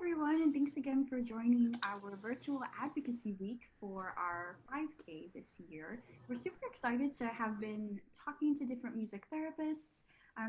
everyone, and thanks again for joining our virtual advocacy week for our 5K this year. We're super excited to have been talking to different music therapists,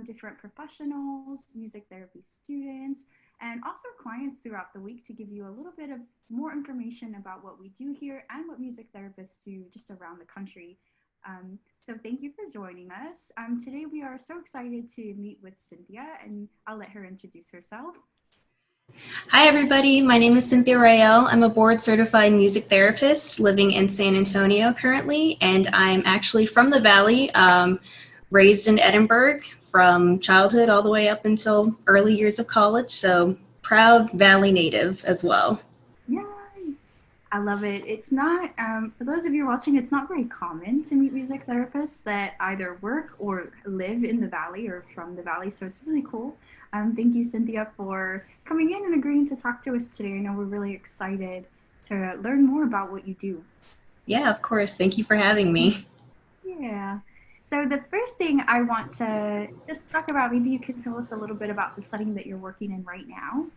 different professionals, music therapy students, and also clients throughout the week to give you a little bit of more information about what we do here and what music therapists do just around the country. So thank you for joining us. Today we are so excited to meet with Cynthia, and I'll let her introduce herself. Hi everybody, my name is Cynthia Rael. I'm a board certified music therapist living in San Antonio currently, and I'm actually from the Valley, raised in Edinburgh from childhood all the way up until early years of college, so proud Valley native as well. Yay! I love it. It's not, for those of you watching, it's not very common to meet music therapists that either work or live in the Valley or from the Valley, so it's really cool. Thank you, Cynthia, for coming in and agreeing to talk to us today. I know we're really excited to learn more about what you do. Yeah, of course. Thank you for having me. Yeah. So the first thing I want to just talk about, maybe you could tell us a little bit about the setting that you're working in right now.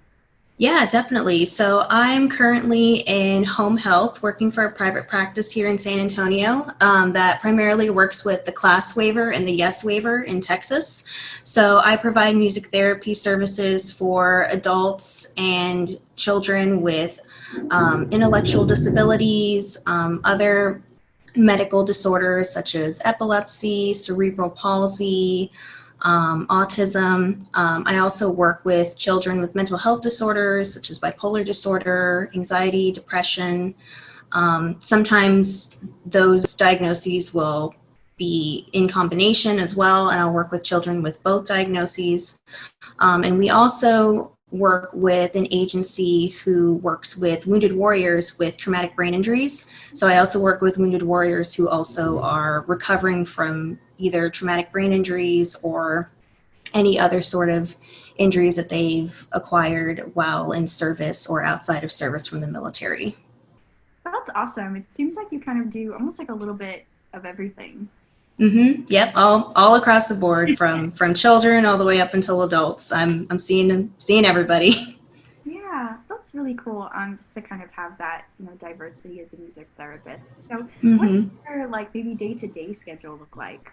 Yeah, definitely. So I'm currently in home health, working for a private practice here in San Antonio that primarily works with the class waiver and the yes waiver in Texas. So I provide music therapy services for adults and children with intellectual disabilities, other medical disorders such as epilepsy, cerebral palsy, autism. I also work with children with mental health disorders such as bipolar disorder, anxiety, depression. Sometimes those diagnoses will be in combination as well, and I'll work with children with both diagnoses. And we also work with an agency who works with wounded warriors with traumatic brain injuries. So I also work with wounded warriors who also are recovering from either traumatic brain injuries or any other sort of injuries that they've acquired while in service or outside of service from the military. That's awesome. It seems like you kind of do almost like a little bit of everything. Yep, all across the board, from children all the way up until adults. I'm seeing everybody. Yeah, that's really cool. Just to kind of have that, diversity as a music therapist. So, what does Mm-hmm. your like maybe day-to-day schedule look like?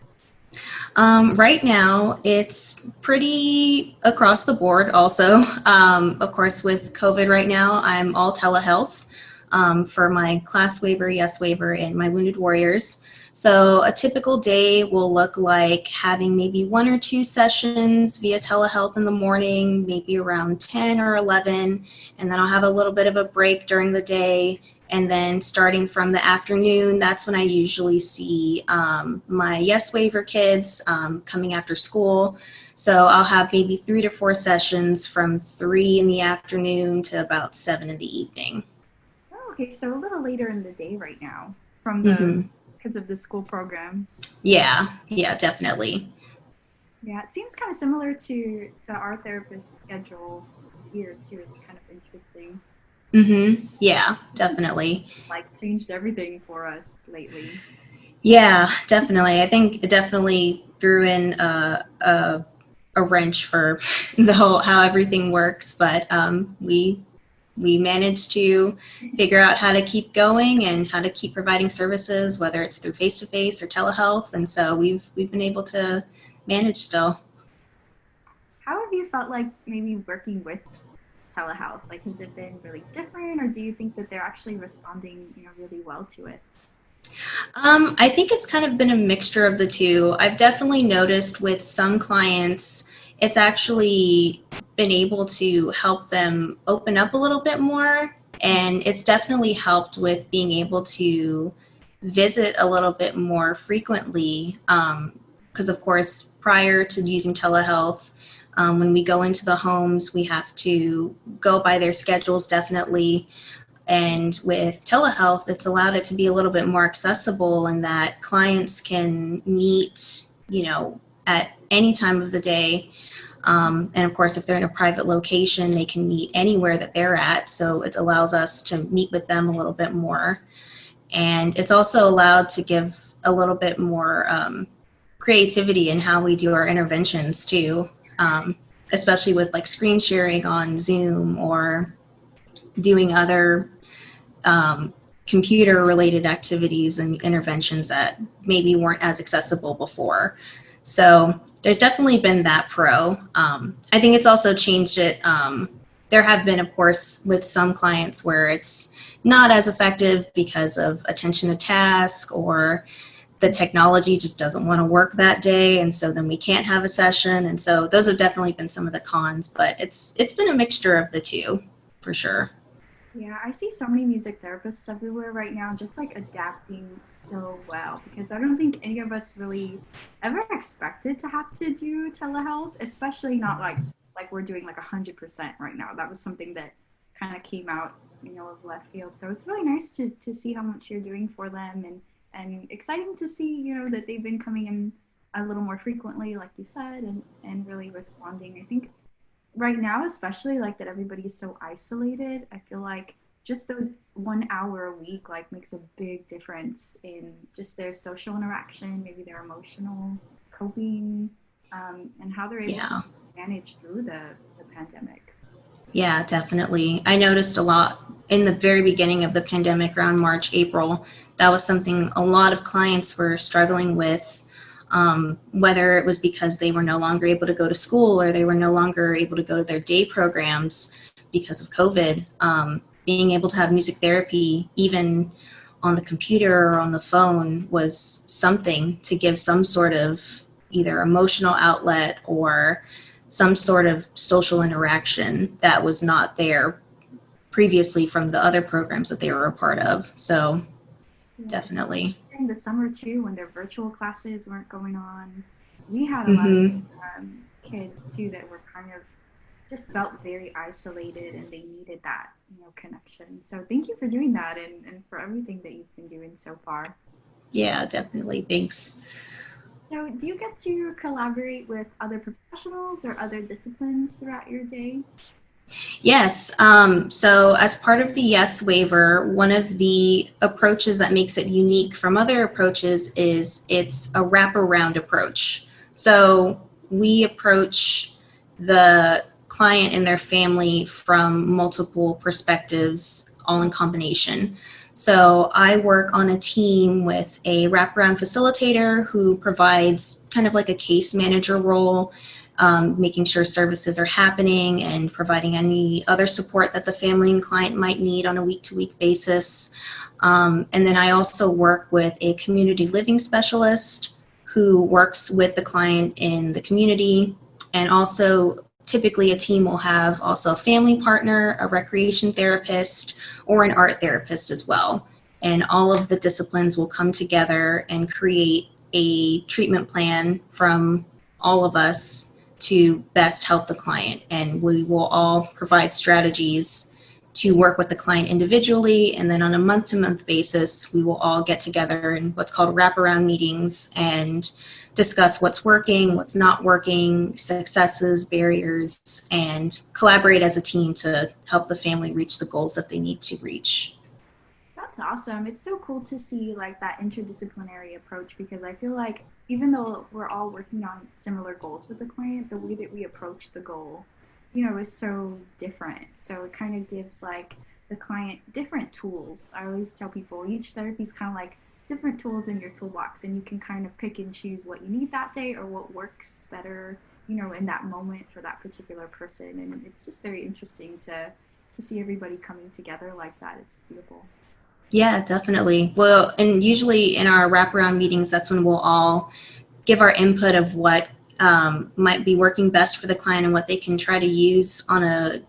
Right now, it's pretty across the board also. Of course, with COVID right now, I'm all telehealth for my class waiver, yes waiver, and my wounded warriors. So a typical day will look like having maybe 1 or 2 sessions via telehealth in the morning, maybe around 10 or 11, and then I'll have a little bit of a break during the day. And then starting from the afternoon, that's when I usually see my yes waiver kids coming after school. So I'll have maybe 3 to 4 sessions from 3 in the afternoon to about 7 in the evening. Oh, okay, so a little later in the day right now from the Mm-hmm. because of the school programs. Yeah, definitely. Yeah, it seems kind of similar to our therapist schedule here too. It's kind of interesting. Mm-hmm. Yeah, definitely. Like changed everything for us lately. Yeah, definitely. I think it definitely threw in a wrench for the whole how everything works, but we managed to figure out how to keep going and how to keep providing services, whether it's through face-to-face or telehealth, and so we've been able to manage still. How have you felt like maybe working with telehealth? Like, has it been really different, or do you think that they're actually responding, really well to it? I think it's kind of been a mixture of the two. I've definitely noticed with some clients, it's actually been able to help them open up a little bit more. And it's definitely helped with being able to visit a little bit more frequently. Because, of course, prior to using telehealth, when we go into the homes, we have to go by their schedules definitely. And with telehealth, it's allowed it to be a little bit more accessible in that clients can meet, at any time of the day. And of course, if they're in a private location, they can meet anywhere that they're at. So it allows us to meet with them a little bit more. And it's also allowed to give a little bit more creativity in how we do our interventions too, especially with like screen sharing on Zoom or doing other computer related activities and interventions that maybe weren't as accessible before. So there's definitely been that pro. I think it's also changed it. There have been, of course, with some clients where it's not as effective because of attention to task, or the technology just doesn't want to work that day, and so then we can't have a session. And so those have definitely been some of the cons, but it's been a mixture of the two for sure. Yeah, I see so many music therapists everywhere right now, just like adapting so well, because I don't think any of us really ever expected to have to do telehealth, especially not like we're doing like 100% right now. That was something that kind of came out, of left field. So it's really nice to see how much you're doing for them, and exciting to see, that they've been coming in a little more frequently, like you said, and really responding. I think right now, especially like that everybody's so isolated, I feel like just those 1 hour a week like makes a big difference in just their social interaction, maybe their emotional coping, and how they're able to Yeah. manage through the pandemic. Yeah, definitely. I noticed a lot in the very beginning of the pandemic around March, April. That was something a lot of clients were struggling with, whether it was because they were no longer able to go to school or they were no longer able to go to their day programs because of COVID. Being able to have music therapy, even on the computer or on the phone, was something to give some sort of either emotional outlet or some sort of social interaction that was not there previously from the other programs that they were a part of. So Yeah, definitely. during the summer too, when their virtual classes weren't going on, we had a lot of Mm-hmm. kids too that were kind of just felt very isolated, and they needed that, connection. So thank you for doing that, and for everything that you've been doing so far. Yeah, definitely. Thanks. So do you get to collaborate with other professionals or other disciplines throughout your day? Yes. So, as part of the yes waiver, one of the approaches that makes it unique from other approaches is it's a wraparound approach. So, we approach the client and their family from multiple perspectives, all in combination. So, I work on a team with a wraparound facilitator who provides kind of like a case manager role, making sure services are happening and providing any other support that the family and client might need on a week-to-week basis. And then I also work with a community living specialist who works with the client in the community. And also, typically, a team will have also a family partner, a recreation therapist, or an art therapist as well. And all of the disciplines will come together and create a treatment plan from all of us to best help the client. And we will all provide strategies to work with the client individually. And then on a month to month basis, we will all get together in what's called wraparound meetings and discuss what's working, what's not working, successes, barriers, and collaborate as a team to help the family reach the goals that they need to reach. That's awesome. It's so cool to see like that interdisciplinary approach, because I feel like even though we're all working on similar goals with the client, the way that we approach the goal, is so different. So it kind of gives like the client different tools. I always tell people each therapy is kind of like different tools in your toolbox, and you can kind of pick and choose what you need that day or what works better, in that moment for that particular person. And it's just very interesting to see everybody coming together like that. It's beautiful. Yeah, definitely. Well, and usually in our wraparound meetings, that's when we'll all give our input of what might be working best for the client and what they can try to use on a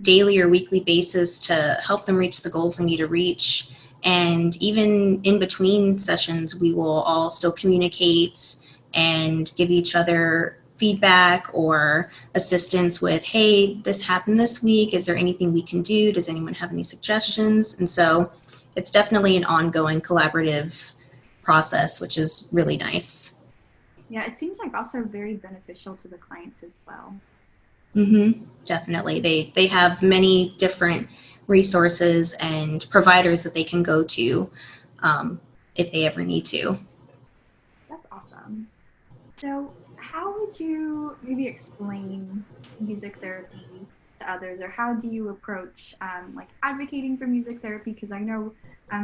daily or weekly basis to help them reach the goals they need to reach. And even in between sessions, we will all still communicate and give each other feedback or assistance with, hey, this happened this week. Is there anything we can do? Does anyone have any suggestions? And so it's definitely an ongoing collaborative process, which is really nice. Yeah, it seems like also very beneficial to the clients as well. Definitely. They have many different resources and providers that they can go to um, if they ever need to. That's awesome. So, how would you maybe explain music therapy to others, or how do you approach like advocating for music therapy? Because I know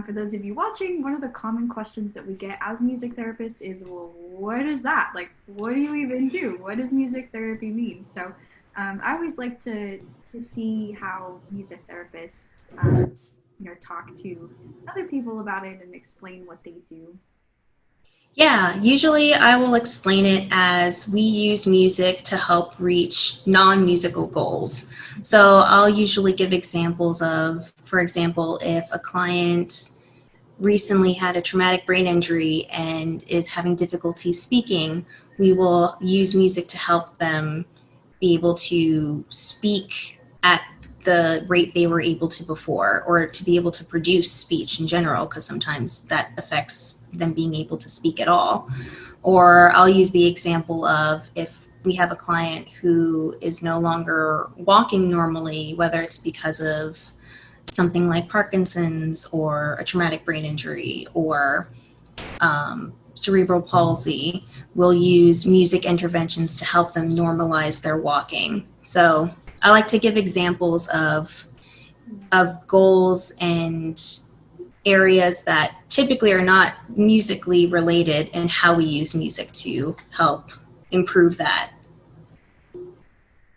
for those of you watching, one of the common questions that we get as music therapists is, well, what is that? Like, what do you even do? What does music therapy mean? So I always like to see how music therapists, talk to other people about it and explain what they do. Yeah, usually I will explain it as we use music to help reach non-musical goals. So I'll usually give examples of, for example, if a client recently had a traumatic brain injury and is having difficulty speaking, we will use music to help them be able to speak at the rate they were able to before, or to be able to produce speech in general, because sometimes that affects them being able to speak at all. Or I'll use the example of if we have a client who is no longer walking normally, whether it's because of something like Parkinson's or a traumatic brain injury or cerebral palsy, we'll use music interventions to help them normalize their walking. So I like to give examples of goals and areas that typically are not musically related and how we use music to help improve that.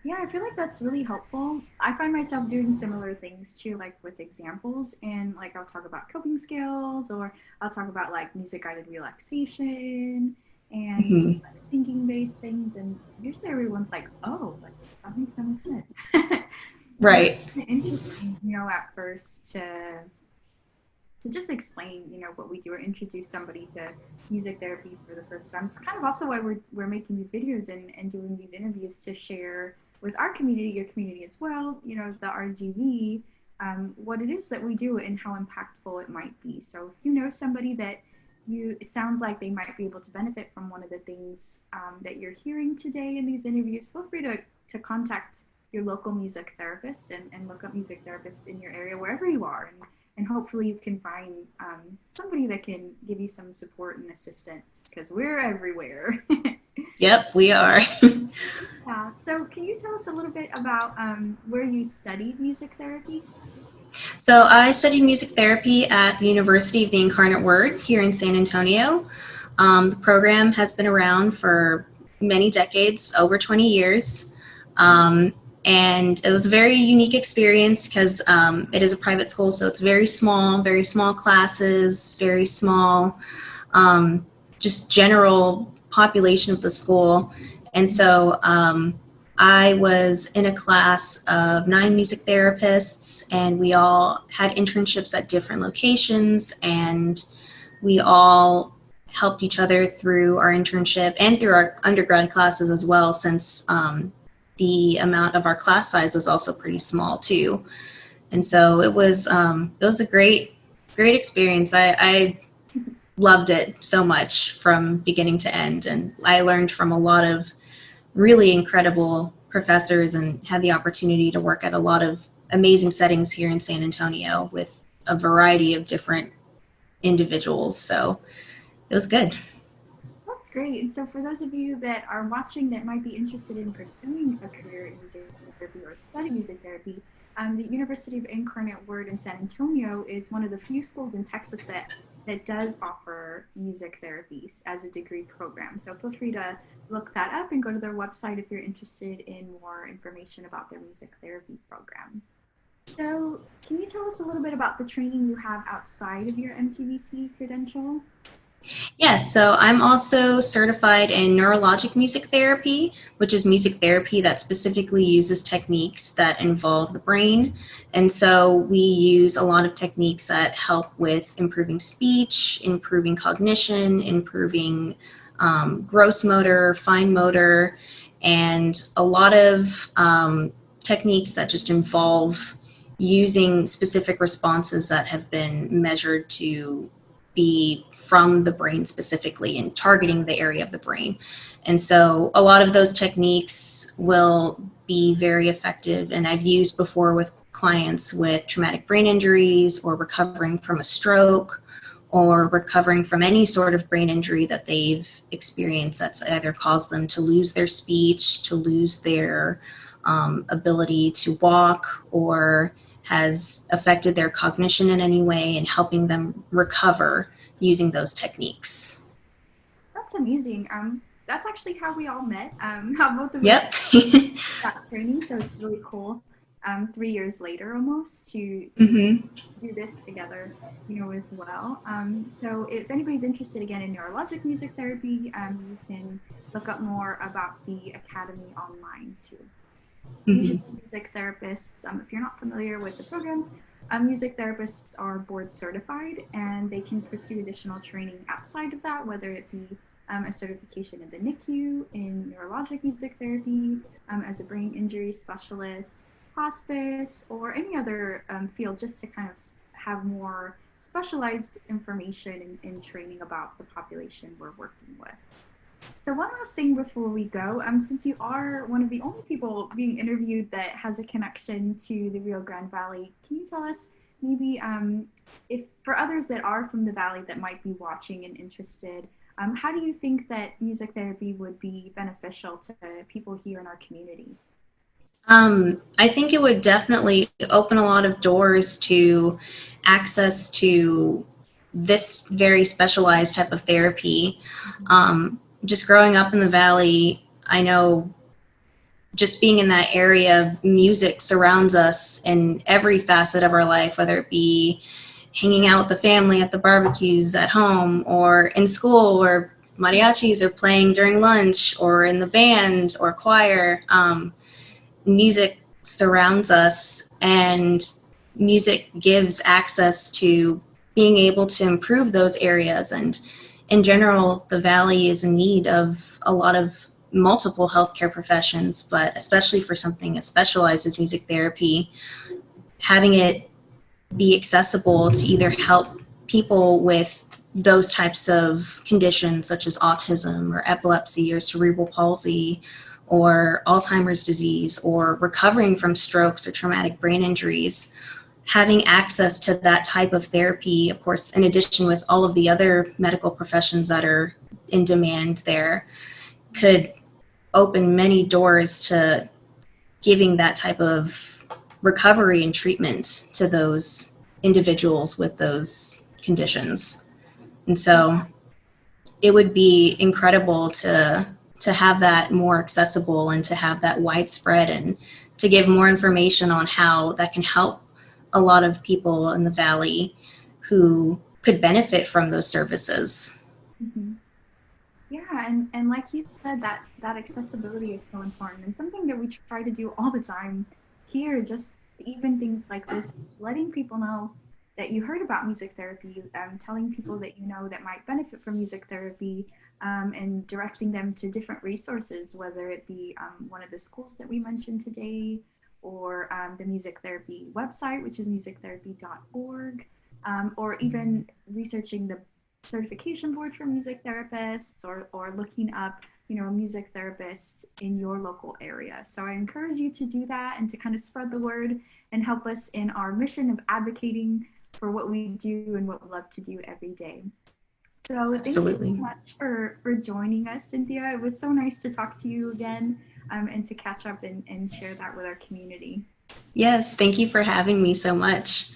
Yeah, I feel like that's really helpful. I find myself doing similar things too, like with examples, and like I'll talk about coping skills, or I'll talk about like music guided relaxation and Mm-hmm. thinking based things, and usually everyone's like, "Oh, like that makes so much sense." And Right. it's interesting, at first to just explain, what we do or introduce somebody to music therapy for the first time. It's kind of also why we're making these videos and doing these interviews to share with our community, your community as well, the RGV, what it is that we do and how impactful it might be. So if you know somebody that it sounds like they might be able to benefit from one of the things that you're hearing today in these interviews, feel free to contact your local music therapist and look up music therapists in your area, wherever you are. And hopefully you can find somebody that can give you some support and assistance, because we're everywhere. Yep, we are. Yeah. So can you tell us a little bit about where you studied music therapy? So I studied music therapy at the University of the Incarnate Word here in San Antonio. The program has been around for many decades, over 20 years. And it was a very unique experience because it is a private school, so it's very small classes, very small, just general population of the school. And so I was in a class of 9 music therapists, and we all had internships at different locations, and we all helped each other through our internship and through our undergrad classes as well, since the amount of our class size was also pretty small too. And so it was a great experience. I loved it so much from beginning to end, and I learned from a lot of really incredible professors and had the opportunity to work at a lot of amazing settings here in San Antonio with a variety of different individuals. So it was good. That's great. And so for those of you that are watching that might be interested in pursuing a career in music therapy or study music therapy, the University of Incarnate Word in San Antonio is one of the few schools in Texas that does offer music therapies as a degree program. So feel free to look that up and go to their website if you're interested in more information about their music therapy program. So can you tell us a little bit about the training you have outside of your MTVC credential? Yes, so I'm also certified in neurologic music therapy, which is music therapy that specifically uses techniques that involve the brain. And so we use a lot of techniques that help with improving speech, improving cognition, improving gross motor, fine motor, and a lot of techniques that just involve using specific responses that have been measured to be from the brain specifically and targeting the area of the brain. And so a lot of those techniques will be very effective, and I've used before with clients with traumatic brain injuries or recovering from a stroke or recovering from any sort of brain injury that they've experienced that's either caused them to lose their speech, to lose their ability to walk or has affected their cognition in any way, and helping them recover using those techniques. That's amazing. That's actually how we all met. How both of us Yep. got training, so it's really cool. 3 years later, almost to Mm-hmm. do this together, as well. So if anybody's interested again in neurologic music therapy, you can look up more about the academy online too. Mm-hmm. Usually, music therapists, if you're not familiar with the programs, music therapists are board certified and they can pursue additional training outside of that, whether it be a certification in the NICU, in neurologic music therapy, as a brain injury specialist, hospice, or any other field, just to kind of have more specialized information and training about the population we're working with. So one last thing before we go, since you are one of the only people being interviewed that has a connection to the Rio Grande Valley, can you tell us maybe if for others that are from the valley that might be watching and interested, how do you think that music therapy would be beneficial to people here in our community? I think it would definitely open a lot of doors to access to this very specialized type of therapy. Just growing up in the valley, I know just being in that area, music surrounds us in every facet of our life, whether it be hanging out with the family at the barbecues at home or in school where mariachis are playing during lunch, or in the band or choir. Music surrounds us, and music gives access to being able to improve those areas. And in general, the valley is in need of a lot of multiple healthcare professions, but especially for something as specialized as music therapy, having it be accessible to either help people with those types of conditions such as autism or epilepsy or cerebral palsy or Alzheimer's disease, or recovering from strokes or traumatic brain injuries. Having access to that type of therapy, of course, in addition with all of the other medical professions that are in demand there, could open many doors to giving that type of recovery and treatment to those individuals with those conditions. And so it would be incredible to have that more accessible and to have that widespread, and to give more information on how that can help a lot of people in the valley who could benefit from those services. Mm-hmm. Yeah, and like you said, that accessibility is so important and something that we try to do all the time here. Just even things like this, letting people know that you heard about music therapy, telling people that you know that might benefit from music therapy, and directing them to different resources, whether it be one of the schools that we mentioned today, or the music therapy website, which is musictherapy.org, or even researching the certification board for music therapists, or looking up a music therapist in your local area. So I encourage you to do that and to kind of spread the word and help us in our mission of advocating for what we do and what we love to do every day. So thank you so Absolutely. much for joining us, Cynthia. It was so nice to talk to you again, and to catch up and share that with our community. Yes, thank you for having me so much.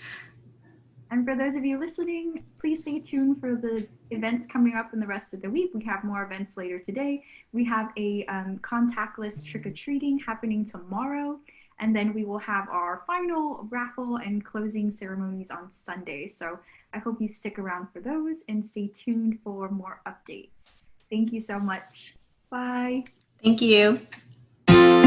And for those of you listening, please stay tuned for the events coming up in the rest of the week. We have more events later today. We have a contactless trick-or-treating happening tomorrow. And then we will have our final raffle and closing ceremonies on Sunday. So I hope you stick around for those and stay tuned for more updates. Thank you so much. Bye. Thank you.